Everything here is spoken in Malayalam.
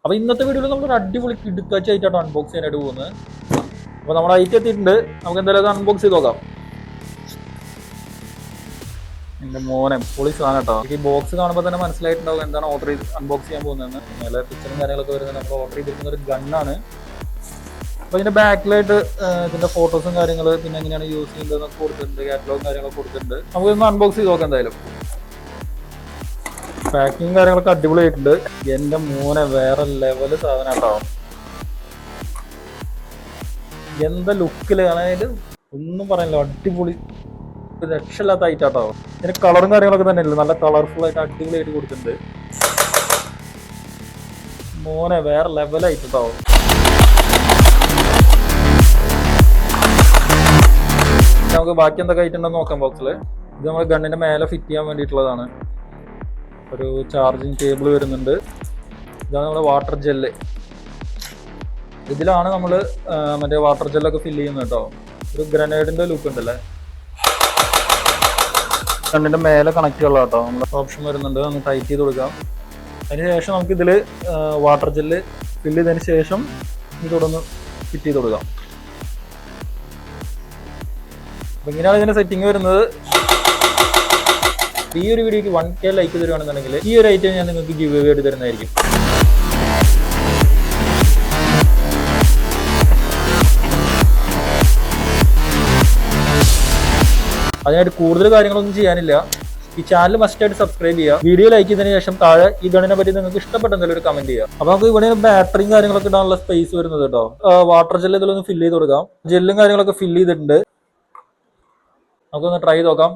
അപ്പോൾ ഇന്നത്തെ വീഡിയോയിൽ നമ്മൾ അടിപൊളി കിടുക്കാച്ചായിട്ടാണ് അൺബോക്സ് ചെയ്യാനായിട്ട് പോകുന്നത്. അപ്പോൾ നമ്മുടെ ഐറ്റം എത്തിയിട്ടുണ്ട്. നമുക്ക് എന്തായാലും അൺബോക്സ് ചെയ്ത് നോക്കാം. എൻ്റെ മോനെ പൊളി സാധനം കേട്ടോ. ഈ ബോക്സ് കാണുമ്പോൾ തന്നെ മനസ്സിലായിട്ടുണ്ടാവും എന്താണ് ഓർഡർ ചെയ്ത് അൺബോക്സ് ചെയ്യാൻ പോകുന്നതെന്ന്. മേലെ പിക്ചറും കാര്യങ്ങളൊക്കെ വരുന്നത് നമ്മൾ ഓർഡർ ചെയ്തിരിക്കുന്ന ഒരു ഗണ്ണാണ്. അപ്പോൾ ഇതിൻ്റെ ബാക്കിലായിട്ട് ഇതിൻ്റെ ഫോട്ടോസും കാര്യങ്ങൾ പിന്നെ എങ്ങനെയാണ് യൂസ് ചെയ്യുന്നതെന്നൊക്കെ കൊടുത്തിട്ടുണ്ട്. കാറ്റലോഗും കാര്യങ്ങളൊക്കെ കൊടുത്തിട്ടുണ്ട്. നമുക്കൊന്ന് അൺബോക്സ് ചെയ്ത് നോക്കാം. എന്തായാലും പാക്കിങ് കാര്യങ്ങളൊക്കെ അടിപൊളിയായിട്ടുണ്ട്. എൻ്റെ മോനെ വേറെ ലെവല് സാധനം കേട്ടോ. എന്താ ലുക്കിൽ അതായത് ഒന്നും പറയാനില്ല, അടിപൊളി രക്ഷയില്ലാത്ത ഐറ്റാട്ടോ. ഇതിന് കളറും കാര്യങ്ങളൊക്കെ തന്നെ ഇല്ല, നല്ല കളർഫുൾ ആയിട്ട് അടിപൊളിയായിട്ട് കൊടുത്തിട്ടുണ്ട്. മോനെ വേറെ ലെവലായിട്ടോ. നമുക്ക് ബാക്കി എന്തൊക്കെ ആയിട്ടുണ്ടെന്ന് നോക്കാം ബോക്സിൽ. ഇത് നമ്മൾ ഗണ്ണിന്റെ മേലെ ഫിറ്റ് ചെയ്യാൻ വേണ്ടിയിട്ടുള്ളതാണ്. ഒരു ചാർജിങ് കേബിൾ വരുന്നുണ്ട്. ഇതാണ് നമ്മുടെ വാട്ടർ ജെല്ല്. ഇതിലാണ് നമ്മൾ മറ്റേ വാട്ടർ ജെല്ലൊക്കെ ഫില്ല് ചെയ്യുന്നത് കേട്ടോ. ഒരു ഗ്രനേഡിന്റെ ലുക്ക് ഉണ്ടല്ലേ. ഗണ്ണിന്റെ മേലെ കണക്ട് ചെയ്യാനുള്ള കേട്ടോ നമ്മുടെ ഓപ്ഷൻ വരുന്നുണ്ട്. ഒന്ന് ടൈറ്റ് ചെയ്ത് കൊടുക്കാം. അതിനുശേഷം നമുക്ക് ഇതിൽ വാട്ടർ ജെല്ല് ഫില്ല് ചെയ്തതിന് ശേഷം ഇതോടൊന്ന് ഫിറ്റ് ചെയ്ത് കൊടുക്കാം. അപ്പം ഇങ്ങനെയാണ് ഇതിന്റെ സെറ്റിംഗ് വരുന്നത്. ഈ ഒരു വീഡിയോക്ക് 1K ലൈക്ക് തരുവാണെന്നുണ്ടെങ്കിൽ ഈ ഒരു ഐറ്റം ഞാൻ നിങ്ങൾക്ക് ഗിവ് അവേ ആയിട്ട് തരുന്നതായിരിക്കും. അതിനായിട്ട് കൂടുതൽ കാര്യങ്ങളൊന്നും ചെയ്യാനില്ല. ഈ ചാനൽ മസ്റ്റായിട്ട് സബ്സ്ക്രൈബ് ചെയ്യുക. വീഡിയോ ലൈക്ക് ചെയ്തതിനു ശേഷം താഴെ ഈ ഗണ്ണിനെ പറ്റി നിങ്ങൾക്ക് ഇഷ്ടപ്പെട്ട എന്തെങ്കിലും ഒരു കമന്റ് ചെയ്യുക. അപ്പൊ നമുക്ക് ഇവിടെ ബാറ്ററിയും കാര്യങ്ങളൊക്കെ ഇടാനുള്ള സ്പേസ് വരുന്നത് കേട്ടോ. വാട്ടർ ജെല്ല് ഇതിലൊന്ന് ഫില്ല് ചെയ്ത് കൊടുക്കാം. ജെല്ലും കാര്യങ്ങളൊക്കെ ഫില്ല് ചെയ്തിട്ടുണ്ട്. നമുക്കൊന്ന് ട്രൈ ചെയ്ത് നോക്കാം.